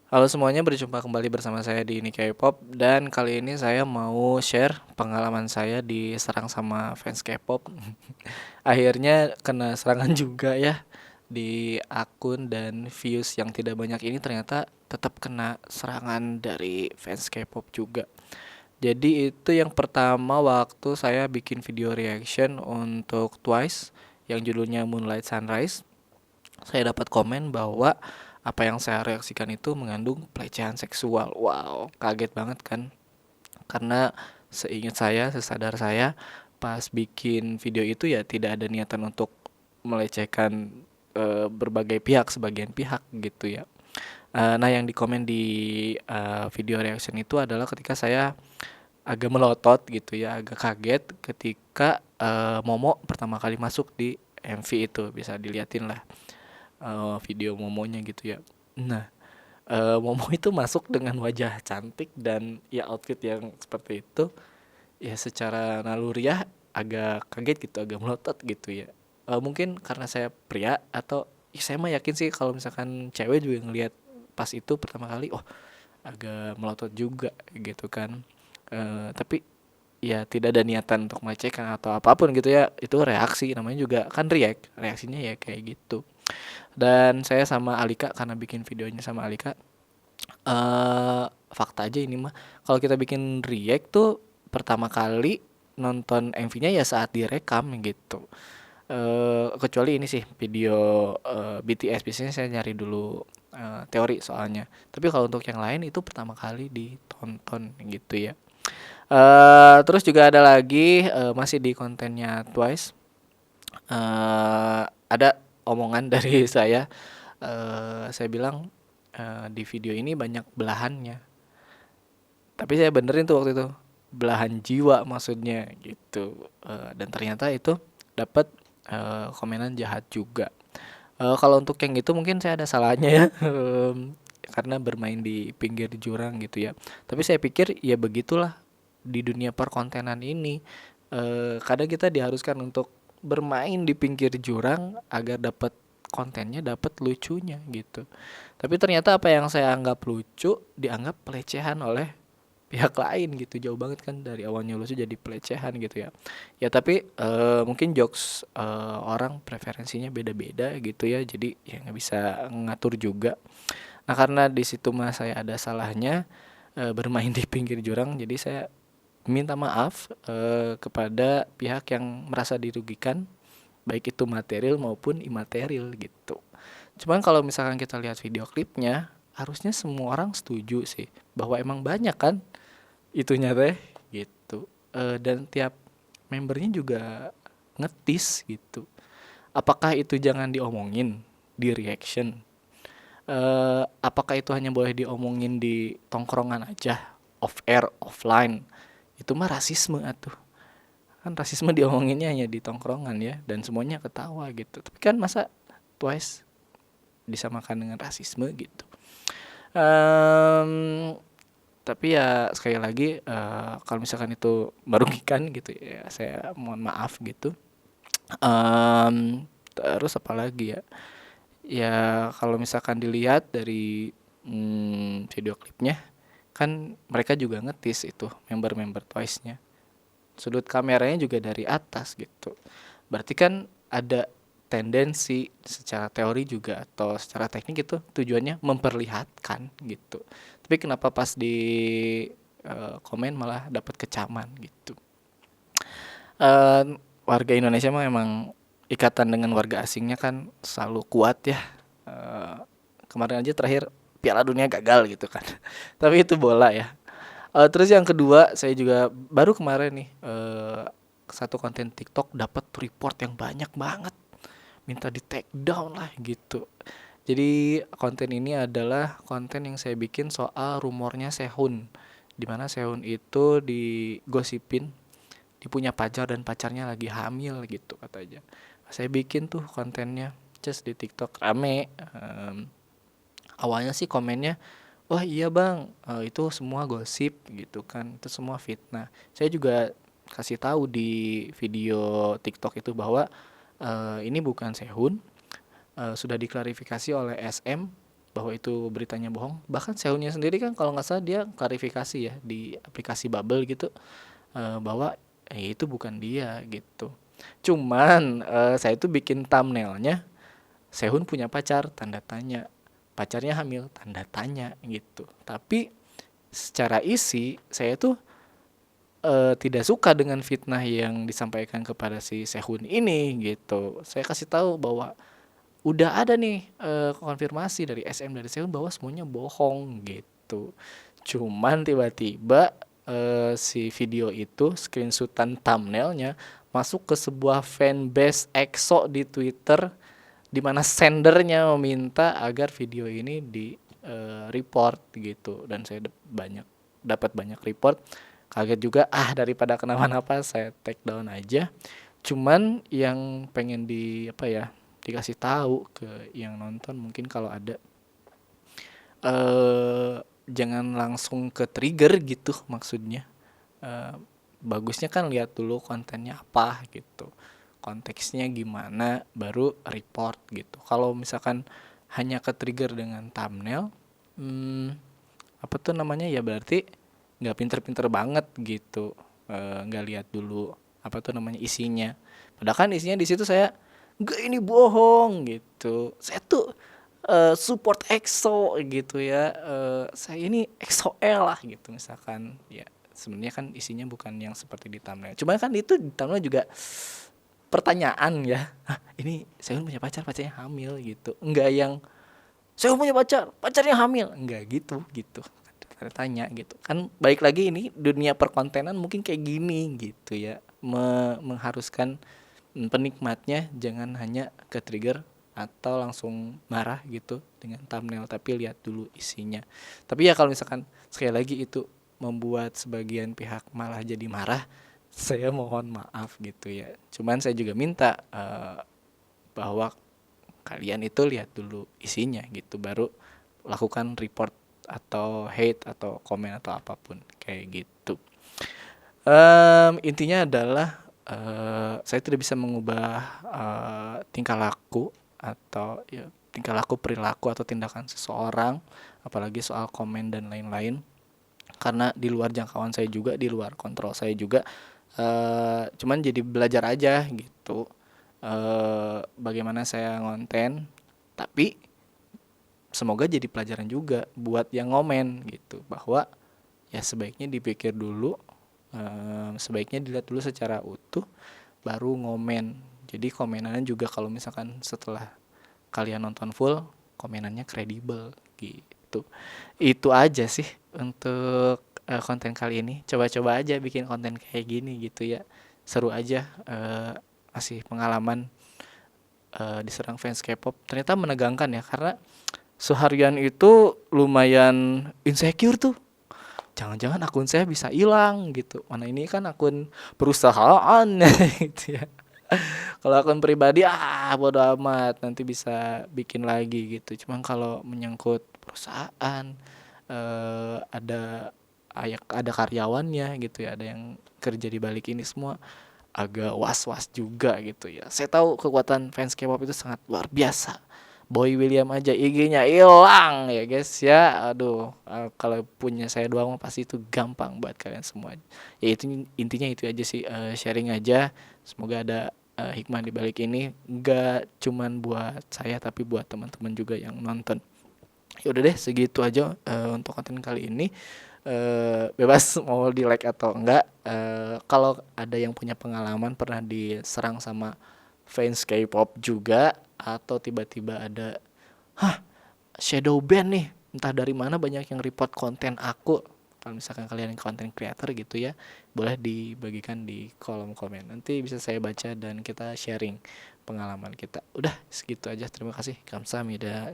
Halo semuanya, berjumpa kembali bersama saya di Ini K-pop dan kali ini saya mau share pengalaman saya diserang sama fans K-pop. Akhirnya kena serangan juga ya di akun dan views yang tidak banyak ini ternyata tetap kena serangan dari fans K-pop juga. Jadi itu yang pertama waktu saya bikin video reaction untuk Twice yang judulnya Moonlight Sunrise. Saya dapat komen bahwa apa yang saya reaksikan itu mengandung pelecehan seksual. Wow, kaget banget kan? Karena seingat saya, sesadar saya, pas bikin video itu ya tidak ada niatan untuk melecehkan berbagai pihak, sebagian pihak gitu ya. Nah, yang dikomen di video reaction itu adalah ketika saya agak melotot gitu ya, agak kaget ketika Momo pertama kali masuk di MV itu. Bisa diliatin lah video Momonya gitu ya. Nah, Momo itu masuk dengan wajah cantik dan ya outfit yang seperti itu, ya secara naluriah agak kaget gitu, agak melotot gitu ya. Mungkin karena saya pria atau ya saya mah yakin sih kalau misalkan cewek juga ngelihat pas itu pertama kali, oh agak melotot juga gitu kan. Tapi ya tidak ada niatan untuk melecehkan atau apapun gitu ya, itu reaksi namanya juga kan react, reaksinya ya kayak gitu. Dan saya sama Alika karena bikin videonya sama Alika, fakta aja ini mah, kalau kita bikin react tuh pertama kali nonton MV-nya ya saat direkam gitu. Kecuali ini sih video BTS, biasanya saya nyari dulu teori soalnya. Tapi kalau untuk yang lain itu pertama kali ditonton gitu ya. Terus juga ada lagi masih di kontennya Twice, ada omongan dari saya bilang di video ini banyak belahannya. Tapi saya benerin tuh waktu itu, belahan jiwa maksudnya gitu. Dan ternyata itu dapat komenan jahat juga. Kalau untuk yang itu mungkin saya ada salahnya ya, karena bermain di pinggir jurang gitu ya. Tapi saya pikir ya begitulah di dunia perkontenan ini. Kadang kita diharuskan untuk bermain di pinggir jurang agar dapat kontennya, dapat lucunya gitu. Tapi ternyata apa yang saya anggap lucu dianggap pelecehan oleh pihak lain gitu, jauh banget kan dari awalnya lucu jadi pelecehan gitu ya. Ya tapi mungkin jokes orang preferensinya beda-beda gitu ya, jadi ya nggak bisa ngatur juga. Nah karena di situ mah saya ada salahnya bermain di pinggir jurang, jadi saya minta maaf kepada pihak yang merasa dirugikan, baik itu material maupun imaterial gitu. Cuman kalau misalkan kita lihat video klipnya, harusnya semua orang setuju sih bahwa emang banyak kan itunya teh gitu. Dan tiap membernya juga ngetis gitu. Apakah itu jangan diomongin di reaction? Apakah itu hanya boleh diomongin di tongkrongan aja, off air, offline? Itu mah rasisme atuh. Kan rasisme diomonginnya hanya di tongkrongan ya, dan semuanya ketawa gitu. Tapi kan masa Twice disamakan dengan rasisme gitu. Um, tapi ya sekali lagi kalau misalkan itu merugikan gitu ya saya mohon maaf gitu. Terus apa lagi ya, ya kalau misalkan dilihat dari video klipnya kan mereka juga ngetis itu member-member Twice-nya, sudut kameranya juga dari atas gitu, berarti kan ada tendensi secara teori juga atau secara teknik itu tujuannya memperlihatkan gitu. Tapi kenapa pas di komen malah dapat kecaman gitu. Eh, Warga Indonesia mah emang ikatan dengan warga asingnya kan selalu kuat ya. Eh, Kemarin aja terakhir Piala Dunia gagal gitu kan. Tapi itu bola ya. Terus yang kedua saya juga baru kemarin nih satu konten TikTok dapat report yang banyak banget, minta di take down lah gitu. Jadi konten ini adalah konten yang saya bikin soal rumornya Sehun, dimana Sehun itu digosipin dia punya pacar dan pacarnya lagi hamil gitu katanya. Saya bikin tuh kontennya, just di TikTok rame. Awalnya sih komennya, wah iya bang, itu semua gosip gitu kan, itu semua fitnah. Saya juga kasih tahu di video TikTok itu bahwa ini bukan Sehun, sudah diklarifikasi oleh SM bahwa itu beritanya bohong. Bahkan Sehunnya sendiri kan kalau nggak salah dia klarifikasi ya di aplikasi Bubble gitu, bahwa itu bukan dia gitu. Cuman saya itu bikin thumbnailnya Sehun punya pacar tanda tanya, pacarnya hamil tanda tanya gitu. Tapi secara isi saya tuh tidak suka dengan fitnah yang disampaikan kepada si Sehun ini gitu. Saya kasih tahu bahwa udah ada nih konfirmasi dari SM dari Sehun bahwa semuanya bohong gitu. Cuman tiba-tiba si video itu screenshotan thumbnailnya masuk ke sebuah fanbase EXO di Twitter, di mana sendernya meminta agar video ini di report gitu, dan saya dapat banyak report. Kaget juga, daripada kenapa-napa saya take down aja. Cuman yang pengen dikasih tahu ke yang nonton, mungkin kalau ada jangan langsung ke trigger gitu maksudnya. Bagusnya kan lihat dulu kontennya apa gitu, konteksnya gimana, baru report gitu. Kalau misalkan hanya ke trigger dengan thumbnail, ya berarti nggak pinter-pinter banget gitu, nggak lihat dulu isinya. Padahal kan isinya di situ saya nggak, ini bohong gitu, saya tuh support EXO gitu ya, saya ini EXO-L lah gitu misalkan ya. Sebenarnya kan isinya bukan yang seperti di thumbnail. Cuma kan itu di thumbnail juga pertanyaan ya. Ini saya punya pacar, pacarnya hamil gitu. Enggak yang saya punya pacar, pacarnya hamil. Enggak gitu. Tanya gitu. Kan baik lagi ini dunia perkontenan mungkin kayak gini gitu ya. Mengharuskan penikmatnya jangan hanya ke trigger atau langsung marah gitu dengan thumbnail, tapi lihat dulu isinya. Tapi ya kalau misalkan sekali lagi itu membuat sebagian pihak malah jadi marah, saya mohon maaf gitu ya. Cuman saya juga minta bahwa kalian itu lihat dulu isinya gitu, baru lakukan report atau hate atau komen atau apapun kayak gitu. Intinya adalah saya tidak bisa mengubah tingkah laku atau perilaku atau tindakan seseorang, apalagi soal komen dan lain-lain, karena di luar jangkauan saya juga, di luar kontrol saya juga. Cuman jadi belajar aja gitu, bagaimana saya ngonten, tapi semoga jadi pelajaran juga buat yang ngomen gitu, bahwa ya sebaiknya dipikir dulu, sebaiknya dilihat dulu secara utuh baru ngomen. Jadi komenannya juga kalau misalkan setelah kalian nonton full, komenannya kredibel gitu. Itu aja sih untuk konten kali ini. Coba-coba aja bikin konten kayak gini gitu ya, seru aja, masih pengalaman diserang fans K-pop. Ternyata menegangkan ya, karena seharian itu lumayan insecure tuh. Jangan-jangan akun saya bisa hilang gitu. Mana ini kan akun perusahaan gitu ya. Kalau akun pribadi bodo amat, nanti bisa bikin lagi gitu. Cuman kalau menyangkut perusahaan, ada karyawannya gitu ya, ada yang kerja di balik ini semua, agak was-was juga gitu ya. Saya tahu kekuatan fans K-pop itu sangat luar biasa. Boy William aja IG-nya hilang ya guys ya. Aduh, kalau punya saya doang pasti itu gampang buat kalian semua. Ya itu intinya, itu aja sih, sharing aja. Semoga ada hikmah di balik ini, enggak cuman buat saya tapi buat teman-teman juga yang nonton. Ya udah deh, segitu aja untuk konten kali ini. Bebas mau di like atau enggak. Kalau ada yang punya pengalaman pernah diserang sama fans K-pop juga, atau tiba-tiba ada shadow ban nih, entah dari mana banyak yang report konten aku, kalau misalkan kalian content creator gitu ya, boleh dibagikan di kolom komen, nanti bisa saya baca dan kita sharing pengalaman kita. Udah segitu aja, terima kasih, kamsahamnida.